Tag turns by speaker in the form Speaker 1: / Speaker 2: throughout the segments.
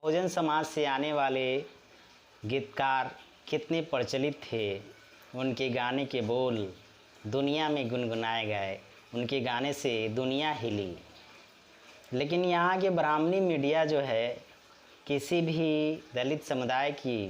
Speaker 1: बहुजन समाज से आने वाले गीतकार कितने प्रचलित थे। उनके गाने के बोल दुनिया में गुनगुनाए गए, उनके गाने से दुनिया हिली। लेकिन यहाँ के ब्राह्मणी मीडिया जो है किसी भी दलित समुदाय की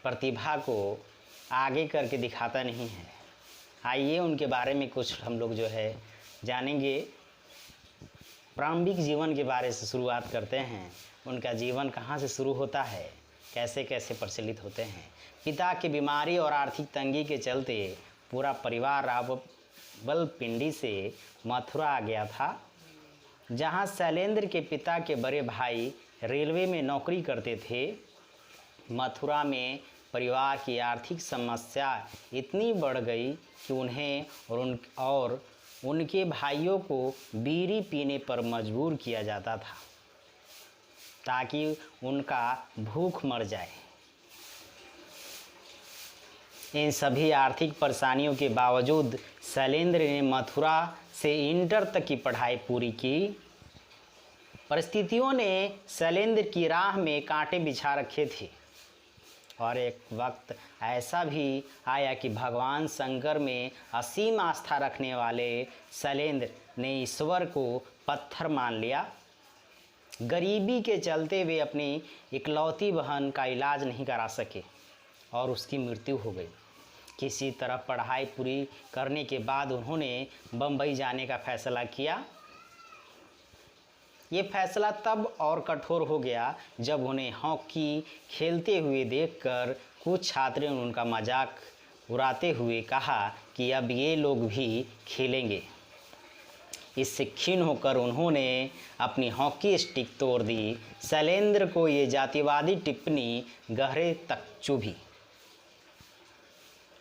Speaker 1: प्रतिभा को आगे करके दिखाता नहीं है। आइए उनके बारे में कुछ हम लोग जो है जानेंगे। प्रारंभिक जीवन के बारे से शुरुआत करते हैं। उनका जीवन कहाँ से शुरू होता है, कैसे कैसे प्रचलित होते हैं। पिता की बीमारी और आर्थिक तंगी के चलते पूरा परिवार रावलपिंडी से मथुरा आ गया था, जहाँ शैलेंद्र के पिता के बड़े भाई रेलवे में नौकरी करते थे। मथुरा में परिवार की आर्थिक समस्या इतनी बढ़ गई कि उन्हें और उनके भाइयों को बीड़ी पीने पर मजबूर किया जाता था ताकि उनका भूख मर जाए। इन सभी आर्थिक परेशानियों के बावजूद शैलेंद्र ने मथुरा से इंटर तक की पढ़ाई पूरी की। परिस्थितियों ने शैलेंद्र की राह में कांटे बिछा रखे थे और एक वक्त ऐसा भी आया कि भगवान शंकर में असीम आस्था रखने वाले शैलेंद्र ने ईश्वर को पत्थर मान लिया। गरीबी के चलते वे अपनी इकलौती बहन का इलाज नहीं करा सके और उसकी मृत्यु हो गई। किसी तरह पढ़ाई पूरी करने के बाद उन्होंने बम्बई जाने का फैसला किया। ये फैसला तब और कठोर हो गया जब उन्हें हॉकी खेलते हुए देखकर कुछ छात्रों ने उनका मजाक उड़ाते हुए कहा कि अब ये लोग भी खेलेंगे। इससे खिन्न होकर उन्होंने अपनी हॉकी स्टिक तोड़ दी। शैलेंद्र को ये जातिवादी टिप्पणी गहरे तक चुभी।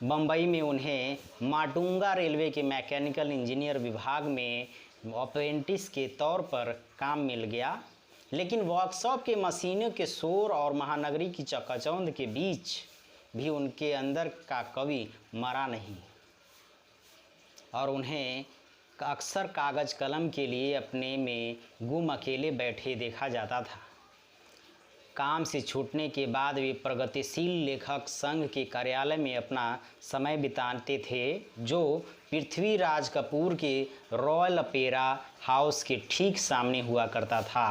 Speaker 1: बम्बई में उन्हें माटुंगा रेलवे के मैकेनिकल इंजीनियर विभाग में अप्रेंटिस के तौर पर काम मिल गया। लेकिन वर्कशॉप के मशीनों के शोर और महानगरी की चकाचौंध के बीच भी उनके अंदर का कवि मरा नहीं और उन्हें अक्सर कागज़ कलम के लिए अपने में गुम अकेले बैठे देखा जाता था। काम से छूटने के बाद वे प्रगतिशील लेखक संघ के कार्यालय में अपना समय बिताते थे, जो पृथ्वीराज कपूर के रॉयल ओपेरा हाउस के ठीक सामने हुआ करता था।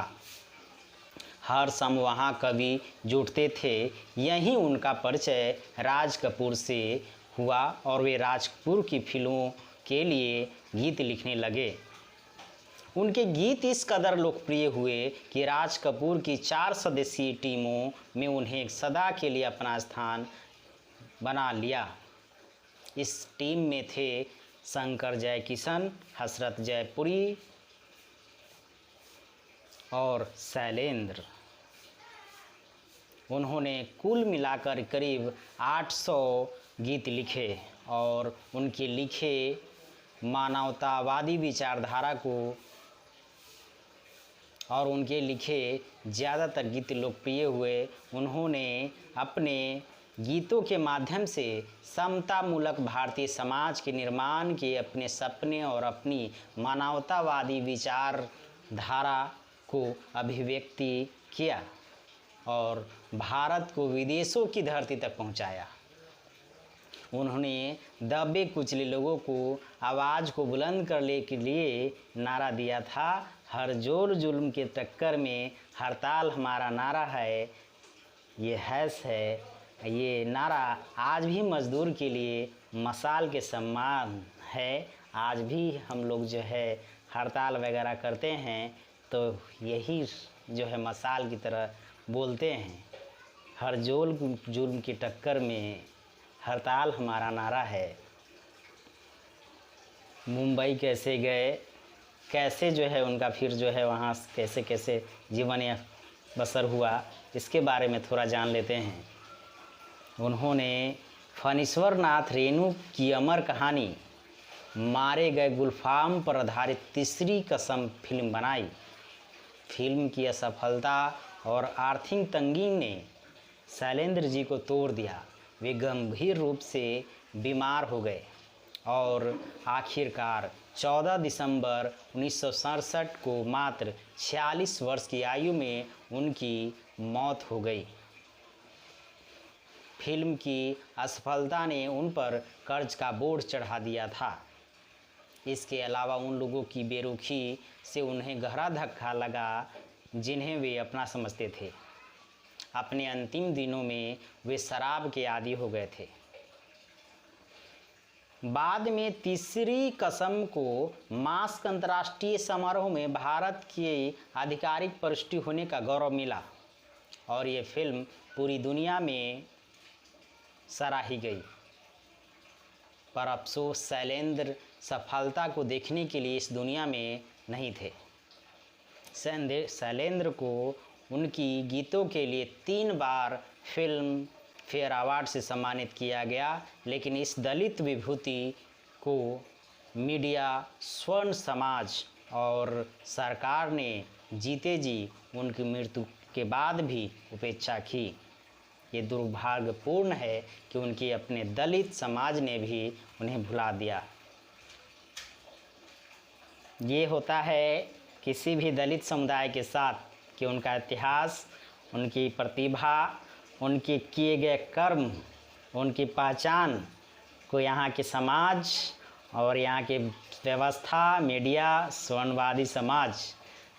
Speaker 1: हर शाम वहाँ कवि जुटते थे। यहीं उनका परिचय राज कपूर से हुआ और वे राज कपूर की फिल्मों के लिए गीत लिखने लगे। उनके गीत इस कदर लोकप्रिय हुए कि राज कपूर की 4 सदस्यीय टीमों में उन्हें सदा के लिए अपना स्थान बना लिया। इस टीम में थे शंकर जयकिशन, हसरत जयपुरी और शैलेंद्र। उन्होंने कुल मिलाकर करीब 800 गीत लिखे और उनके लिखे मानवतावादी विचारधारा को और उनके लिखे ज़्यादातर गीत लोकप्रिय हुए। उन्होंने अपने गीतों के माध्यम से समतामूलक भारतीय समाज के निर्माण के अपने सपने और अपनी मानवतावादी विचारधारा को अभिव्यक्ति किया और भारत को विदेशों की धरती तक पहुंचाया। उन्होंने दबे कुचले लोगों को आवाज़ को बुलंद करने के लिए नारा दिया था, हर जोर जुल्म के टक्कर में हड़ताल हमारा नारा है। ये हैस है, ये नारा आज भी मज़दूर के लिए मशाल के समान है। आज भी हम लोग जो है हड़ताल वगैरह करते हैं तो यही जो है मशाल की तरह बोलते हैं, हर जुल्म की टक्कर में हड़ताल हमारा नारा है। मुंबई कैसे गए, कैसे जो है उनका फिर जो है वहाँ कैसे कैसे जीवन बसर हुआ, इसके बारे में थोड़ा जान लेते हैं। उन्होंने फणीश्वर नाथ रेणु की अमर कहानी मारे गए गुलफाम पर आधारित तीसरी कसम फिल्म बनाई। फिल्म की असफलता और आर्थिक तंगी ने शैलेंद्र जी को तोड़ दिया। वे गंभीर रूप से बीमार हो गए और आखिरकार 14 दिसंबर 1967 को मात्र 46 वर्ष की आयु में उनकी मौत हो गई। फिल्म की असफलता ने उन पर कर्ज का बोझ चढ़ा दिया था। इसके अलावा उन लोगों की बेरुखी से उन्हें गहरा धक्का लगा जिन्हें वे अपना समझते थे। अपने अंतिम दिनों में वे शराब के आदी हो गए थे। बाद में तीसरी कसम को मास्क अंतर्राष्ट्रीय समारोह में भारत की आधिकारिक प्रस्तुति होने का गौरव मिला और ये फिल्म पूरी दुनिया में सराही गई। पर अफसोस शैलेंद्र सफलता को देखने के लिए इस दुनिया में नहीं थे। शैलेंद्र को उनकी गीतों के लिए 3 बार फिल्म फेयर अवार्ड से सम्मानित किया गया, लेकिन इस दलित विभूति को मीडिया, स्वर्ण समाज और सरकार ने जीते जी उनकी मृत्यु के बाद भी उपेक्षा की। ये दुर्भाग्यपूर्ण है कि उनके अपने दलित समाज ने भी उन्हें भुला दिया। ये होता है किसी भी दलित समुदाय के साथ कि उनका इतिहास, उनकी प्रतिभा, उनके किए गए कर्म, उनकी पहचान को यहाँ के समाज और यहाँ के व्यवस्था, मीडिया, स्वर्णवादी समाज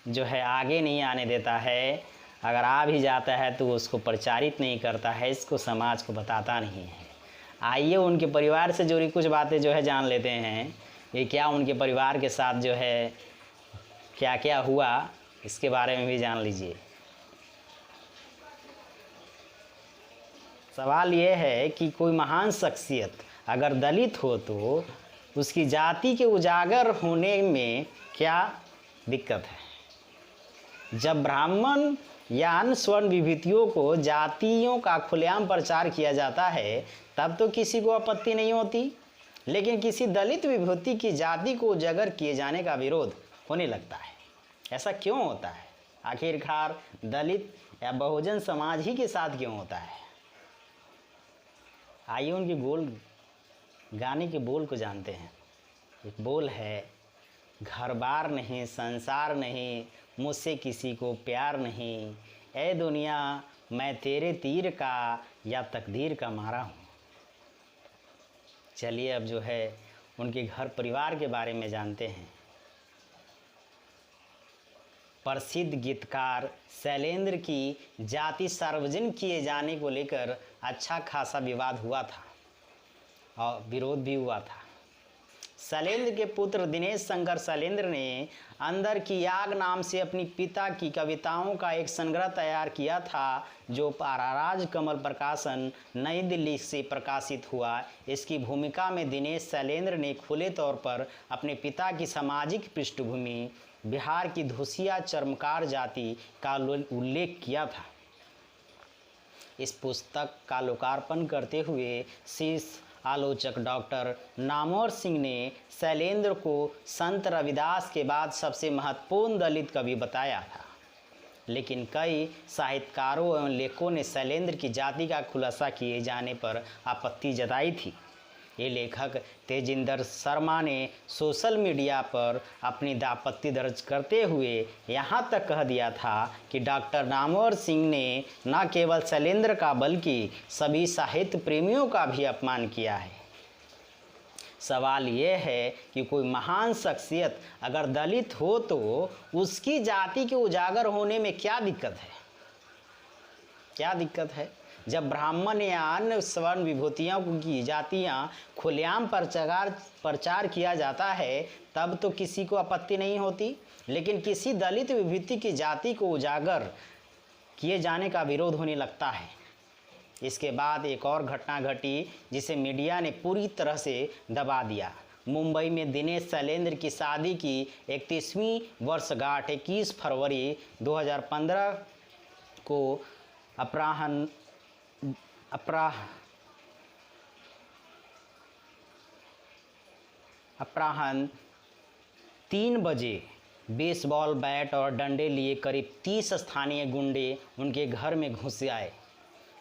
Speaker 1: जो है आगे नहीं आने देता है। अगर आ भी जाता है तो उसको प्रचारित नहीं करता है, इसको समाज को बताता नहीं है। आइए उनके परिवार से जुड़ी कुछ बातें जो है जान लेते हैं। ये क्या उनके परिवार के साथ जो है क्या क्या हुआ, इसके बारे में भी जान लीजिए। सवाल ये है कि कोई महान शख्सियत अगर दलित हो तो उसकी जाति के उजागर होने में क्या दिक्कत है। जब ब्राह्मण या अन्य स्वर्ण विभूतियों को जातियों का खुलेआम प्रचार किया जाता है तब तो किसी को आपत्ति नहीं होती, लेकिन किसी दलित विभूति की जाति को उजागर किए जाने का विरोध होने लगता है। ऐसा क्यों होता है? आखिरकार दलित या बहुजन समाज ही के साथ क्यों होता है? आइए उनके गाने के बोल को जानते हैं। एक बोल है, घर बार नहीं, संसार नहीं, मुझसे किसी को प्यार नहीं, ऐ दुनिया मैं तेरे तीर का या तकदीर का मारा हूँ। चलिए अब जो है उनके घर परिवार के बारे में जानते हैं। प्रसिद्ध गीतकार शैलेंद्र की जाति सार्वजनिक किए जाने को लेकर अच्छा खासा विवाद हुआ था और विरोध भी हुआ था। शैलेंद्र के पुत्र दिनेश शंकर शैलेंद्र ने अंदर की आग नाम से अपनी पिता की कविताओं का एक संग्रह तैयार किया था जो पाराराज कमल प्रकाशन नई दिल्ली से प्रकाशित हुआ। इसकी भूमिका में दिनेश शैलेंद्र ने खुले तौर पर अपने पिता की सामाजिक पृष्ठभूमि बिहार की धुसिया चर्मकार जाति का उल्लेख किया था। इस पुस्तक का लोकार्पण करते हुए शीर्ष आलोचक डॉक्टर नामवर सिंह ने शैलेंद्र को संत रविदास के बाद सबसे महत्वपूर्ण दलित कवि बताया था, लेकिन कई साहित्यकारों एवं लेखकों ने शैलेंद्र की जाति का खुलासा किए जाने पर आपत्ति जताई थी। ये लेखक तेजिंदर शर्मा ने सोशल मीडिया पर अपनी आपत्ति दर्ज करते हुए यहाँ तक कह दिया था कि डॉक्टर नामवर सिंह ने न केवल शैलेंद्र का बल्कि सभी साहित्य प्रेमियों का भी अपमान किया है। सवाल ये है कि कोई महान शख्सियत अगर दलित हो तो उसकी जाति के उजागर होने में क्या दिक्कत है? क्या दिक्कत है? जब ब्राह्मण या अन्य स्वर्ण विभूतियों की जातियाँ खुलेआम प्रचार किया जाता है तब तो किसी को आपत्ति नहीं होती, लेकिन किसी दलित विभूति की जाति को उजागर किए जाने का विरोध होने लगता है। इसके बाद एक और घटना घटी जिसे मीडिया ने पूरी तरह से दबा दिया। मुंबई में दिनेश शैलेंद्र की शादी की 31वीं वर्षगांठ 21 फरवरी 2015 को अपराह्न 3 बजे बेसबॉल बैट और डंडे लिए करीब 30 स्थानीय गुंडे उनके घर में घुस आए।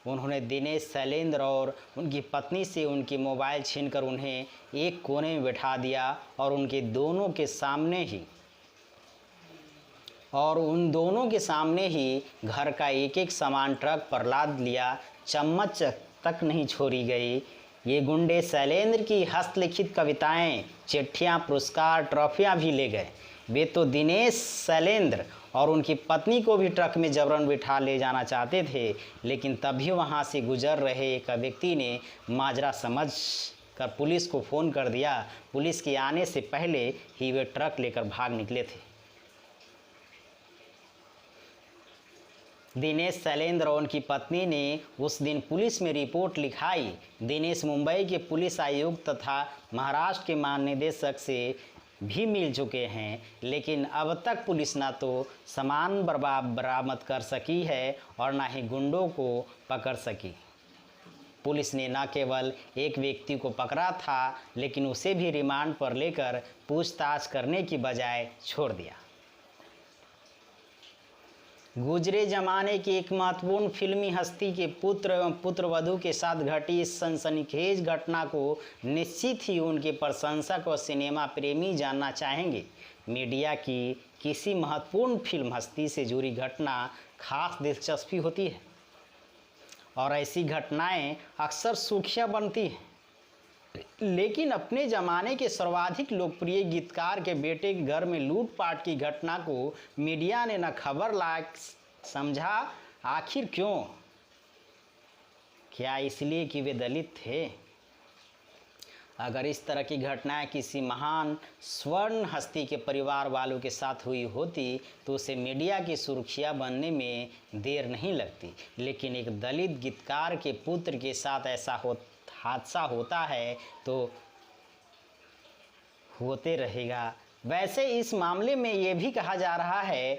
Speaker 1: उन्होंने दिनेश शैलेंद्र और उनकी पत्नी से उनकी मोबाइल छीनकर उन्हें एक कोने में बैठा दिया और उन दोनों के सामने ही घर का एक एक सामान ट्रक पर लाद लिया। चम्मच तक नहीं छोड़ी गई। ये गुंडे शैलेंद्र की हस्तलिखित कविताएं, चिट्ठियां, पुरस्कार, ट्रॉफियां भी ले गए। वे तो दिनेश शैलेंद्र और उनकी पत्नी को भी ट्रक में जबरन बिठा ले जाना चाहते थे, लेकिन तभी वहां से गुजर रहे एक व्यक्ति ने माजरा समझ कर पुलिस को फ़ोन कर दिया। पुलिस के आने से पहले ही वे ट्रक लेकर भाग निकले थे। दिनेश शैलेंद्र और उनकी पत्नी ने उस दिन पुलिस में रिपोर्ट लिखाई। दिनेश मुंबई के पुलिस आयुक्त तथा महाराष्ट्र के महानिदेशक से भी मिल चुके हैं, लेकिन अब तक पुलिस ना तो सामान बरामद कर सकी है और ना ही गुंडों को पकड़ सकी। पुलिस ने न केवल एक व्यक्ति को पकड़ा था, लेकिन उसे भी रिमांड पर लेकर पूछताछ करने की बजाय छोड़ दिया। गुजरे जमाने की एक महत्वपूर्ण फिल्मी हस्ती के पुत्र एवं पुत्रवधू के साथ घटी इस सनसनीखेज घटना को निश्चित ही उनके प्रशंसक और सिनेमा प्रेमी जानना चाहेंगे। मीडिया की किसी महत्वपूर्ण फिल्म हस्ती से जुड़ी घटना खास दिलचस्पी होती है और ऐसी घटनाएं अक्सर सुर्खियां बनती हैं, लेकिन अपने ज़माने के सर्वाधिक लोकप्रिय गीतकार के बेटे के घर में लूटपाट की घटना को मीडिया ने न खबर लायक समझा। आखिर क्यों? क्या इसलिए कि वे दलित थे? अगर इस तरह की घटनाएं किसी महान स्वर्ण हस्ती के परिवार वालों के साथ हुई होती तो उसे मीडिया की सुर्खियां बनने में देर नहीं लगती, लेकिन एक दलित गीतकार के पुत्र के साथ ऐसा हादसा होता है तो होते रहेगा। वैसे इस मामले में ये भी कहा जा रहा है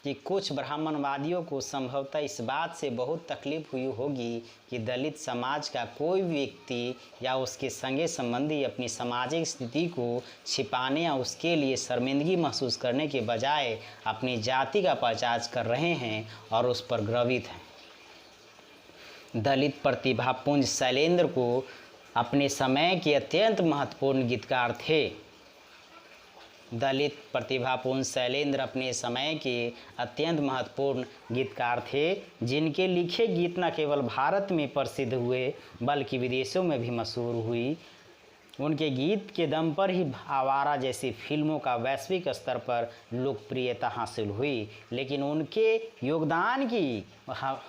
Speaker 1: कि कुछ ब्राह्मणवादियों को संभवतः इस बात से बहुत तकलीफ हुई होगी कि दलित समाज का कोई व्यक्ति या उसके संगे संबंधी अपनी सामाजिक स्थिति को छिपाने या उसके लिए शर्मिंदगी महसूस करने के बजाय अपनी जाति का प्रचार कर रहे हैं और उस पर गर्वित हैं। दलित प्रतिभापुंज शैलेंद्र को अपने समय के अत्यंत महत्वपूर्ण गीतकार थे। दलित प्रतिभापुंज शैलेंद्र अपने समय के अत्यंत महत्वपूर्ण गीतकार थे, जिनके लिखे गीत न केवल भारत में प्रसिद्ध हुए बल्कि विदेशों में भी मशहूर हुई। उनके गीत के दम पर ही आवारा जैसी फिल्मों का वैश्विक स्तर पर लोकप्रियता हासिल हुई, लेकिन उनके योगदान की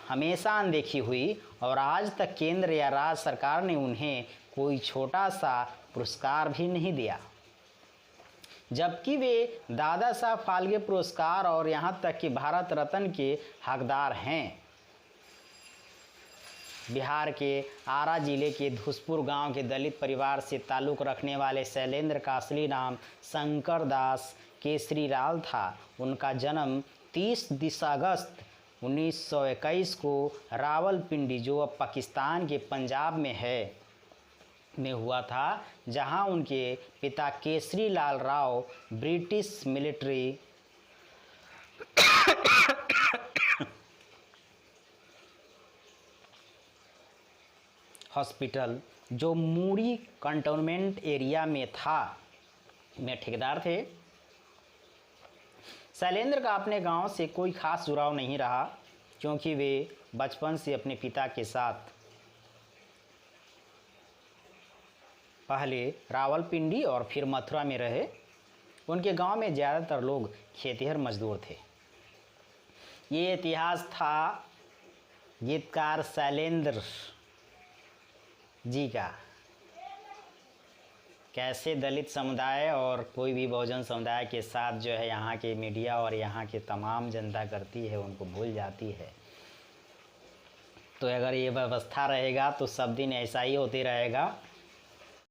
Speaker 1: हमेशा अनदेखी हुई और आज तक केंद्र या राज्य सरकार ने उन्हें कोई छोटा सा पुरस्कार भी नहीं दिया, जबकि वे दादा साहब फाल्के पुरस्कार और यहाँ तक कि भारत रत्न के हकदार हैं। बिहार के आरा जिले के धुसपुर गांव के दलित परिवार से ताल्लुक़ रखने वाले शैलेंद्र का असली नाम शंकर दास केसरीलाल था। उनका जन्म 30 अगस्त 1921 को रावलपिंडी, जो अब पाकिस्तान के पंजाब में है, में हुआ था, जहां उनके पिता Kesarilal Rao British military hospital, जो मूरी कंटोनमेंट एरिया में था, में ठेकेदार थे। शैलेंद्र का अपने गांव से कोई खास जुड़ाव नहीं रहा, क्योंकि वे बचपन से अपने पिता के साथ पहले रावलपिंडी और फिर मथुरा में रहे। उनके गांव में ज़्यादातर लोग खेतिहर मजदूर थे। ये इतिहास था गीतकार शैलेंद्र जी का, कैसे दलित समुदाय और कोई भी बहुजन समुदाय के साथ जो है यहाँ के मीडिया और यहाँ के तमाम जनता करती है, उनको भूल जाती है। तो अगर ये व्यवस्था रहेगा तो सब दिन ऐसा ही होते रहेगा।